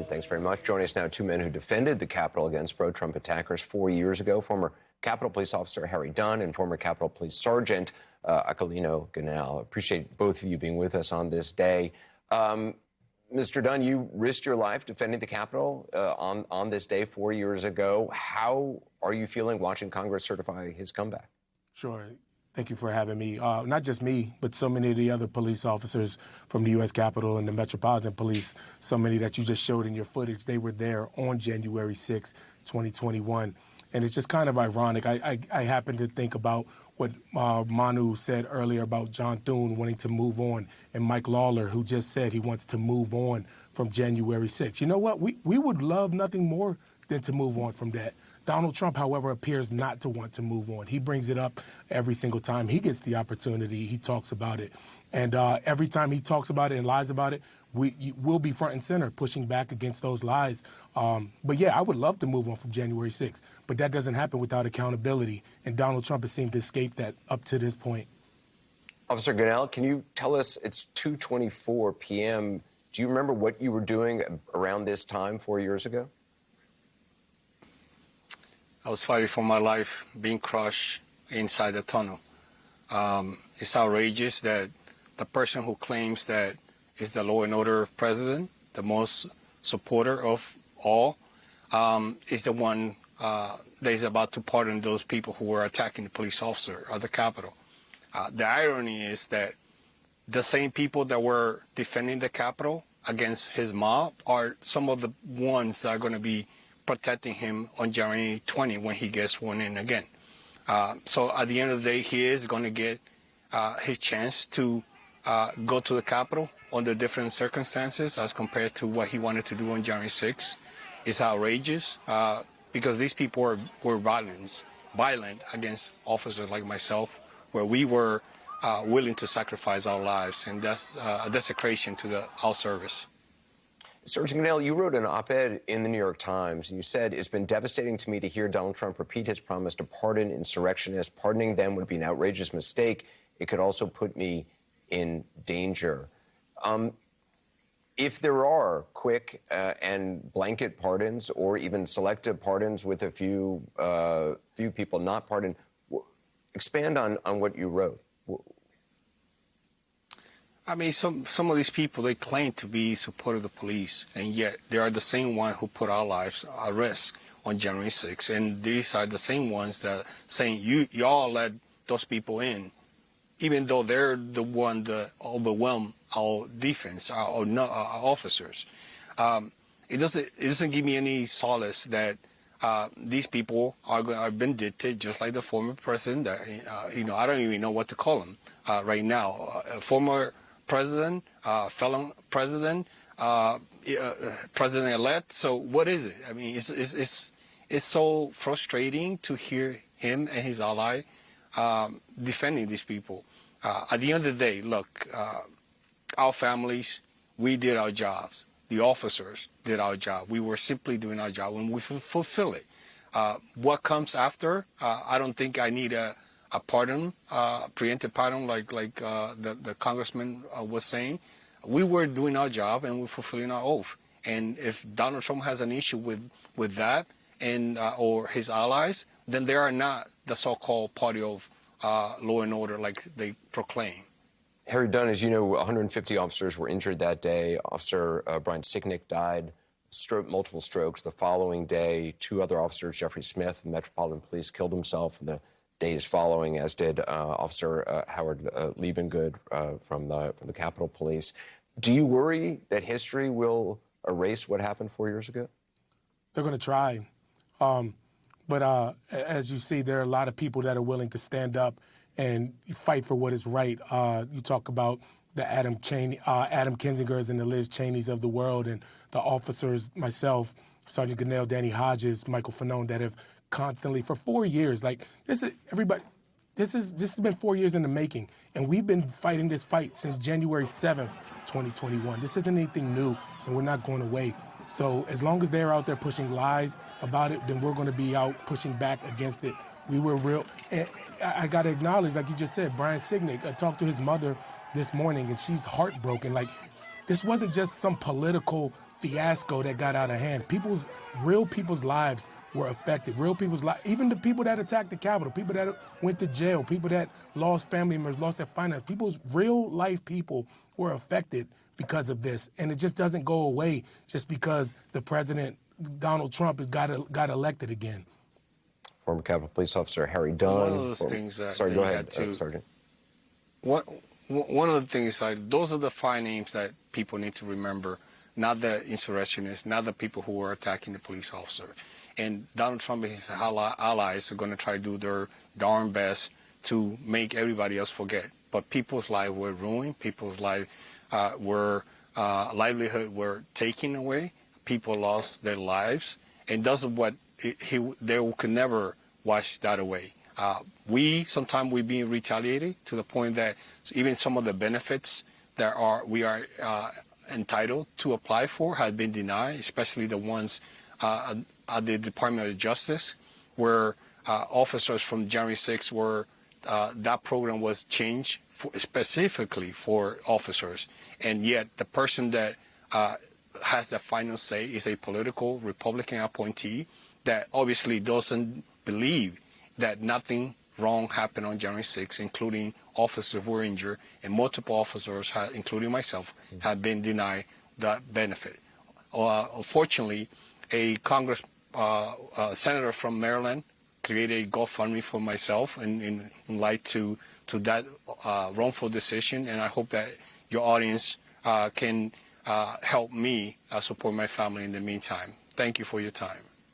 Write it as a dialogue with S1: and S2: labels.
S1: Harry, thanks very much. Joining us now, two men who defended the Capitol against pro-Trump attackers 4 years ago. Former Capitol Police Officer Harry Dunn and former Capitol Police Sergeant Aquilino Gonell. Appreciate both of you being with us on this day. Mr. Dunn, you risked your life defending the Capitol on this day 4 years ago. How are you feeling watching Congress certify his comeback?
S2: Sure. Thank you for having me. Not just me, but so many of the other police officers from the U.S. Capitol and the Metropolitan Police, so many that you just showed in your footage, they were there on January 6, 2021. And it's just kind of ironic. I happen to think about what Manu said earlier about John Thune wanting to move on, and Mike Lawler, who just said he wants to move on from January 6. You know what? We would love nothing more than to move on from that. Donald Trump, however, appears not to want to move on. He brings it up every single time he gets the opportunity. He talks about it. And every time he talks about it and lies about it, we'll be front and center pushing back against those lies. But yeah, I would love to move on from January 6th, but that doesn't happen without accountability. And Donald Trump has seemed to escape that up to this point.
S1: Officer Gonell, can you tell us, it's 2:24 p.m. Do you remember what you were doing around this time 4 years ago?
S3: I was fighting for my life, being crushed inside the tunnel. It's outrageous that the person who claims that is the law and order president, the most supporter of all, is the one that is about to pardon those people who were attacking the police officer at the Capitol. The irony is that the same people that were defending the Capitol against his mob are some of the ones that are going to be protecting him on January 20 when he gets sworn in again. So at the end of the day, he is going to get his chance to go to the Capitol under different circumstances as compared to what he wanted to do on January 6. It's outrageous because these people were violent against officers like myself, where we were willing to sacrifice our lives, and that's a desecration to our service.
S1: Sergeant Gonell, you wrote an op-ed in the New York Times, and you said, "It's been devastating to me to hear Donald Trump repeat his promise to pardon insurrectionists. Pardoning them would be an outrageous mistake. It could also put me in danger." If there are quick and blanket pardons, or even selective pardons with a few people not pardoned, expand on what you wrote.
S3: I mean, some of these people, they claim to be supportive of the police, and yet they are the same ones who put our lives at risk on January 6th. And these are the same ones that saying, y'all let those people in, even though they're the one that overwhelm our defense, our officers. It doesn't give me any solace that these people are vindictive, just like the former president. I don't even know what to call him right now. Former president, felon president, president-elect. So what is it? I mean, it's so frustrating to hear him and his ally defending these people. At the end of the day, look, our families, we did our jobs. The officers did our job. We were simply doing our job, and we fulfill it. What comes after? I don't think I need a pardon, preemptive pardon, like the congressman was saying. We were doing our job and we're fulfilling our oath. And if Donald Trump has an issue with that and or his allies, then they are not the so-called party of law and order like they proclaim.
S1: Harry Dunn, as you know, 150 officers were injured that day. Officer Brian Sicknick died, multiple strokes. The following day, two other officers, Jeffrey Smith of the Metropolitan Police, killed himself in the days following, as did Officer Howard Liebengood from the Capitol Police. Do you worry that history will erase what happened 4 years ago?
S2: They're going to try. But as you see, there are a lot of people that are willing to stand up and fight for what is right. You talk about the Adam Kinzingers and the Liz Cheneys of the world, and the officers, myself, Sergeant Gonell, Danny Hodges, Michael Fanone, that have constantly for 4 years. Like, this has been 4 years in the making, and we've been fighting this fight since January 7th, 2021. This isn't anything new, and we're not going away. So as long as they're out there pushing lies about it, then we're going to be out pushing back against it. We were real. And I got to acknowledge, like you just said, Brian Sicknick, I talked to his mother this morning, and she's heartbroken. Like, this wasn't just some political fiasco that got out of hand. Real people's lives were affected. Real people's lives, even the people that attacked the Capitol, people that went to jail, people that lost family members, lost their finances, real life people were affected because of this. And it just doesn't go away just because the president, Donald Trump, has got elected again.
S1: Former Capitol Police Officer Harry Dunn.
S3: One of those things that
S1: sorry, go ahead, Sergeant.
S3: One of the things, like, those are the 5 names that people need to remember, not the insurrectionists, not the people who were attacking the police officer. And Donald Trump and his allies are going to try to do their darn best to make everybody else forget. But people's lives were ruined. People's lives livelihood were taken away. People lost their lives. And that's what they could never wash that away. Sometimes we're being retaliated to the point that even some of the benefits that we are entitled to apply for have been denied, especially the ones at the Department of Justice, where officers from January 6th that program was changed specifically for officers. And yet the person that has the final say is a political Republican appointee that obviously doesn't believe that nothing wrong happened on January 6th, including officers who were injured, and multiple officers, including myself, have been denied that benefit. Unfortunately, a senator from Maryland created a GoFundMe for myself in light to that wrongful decision, and I hope that your audience can help me support my family in the meantime. Thank you for your time.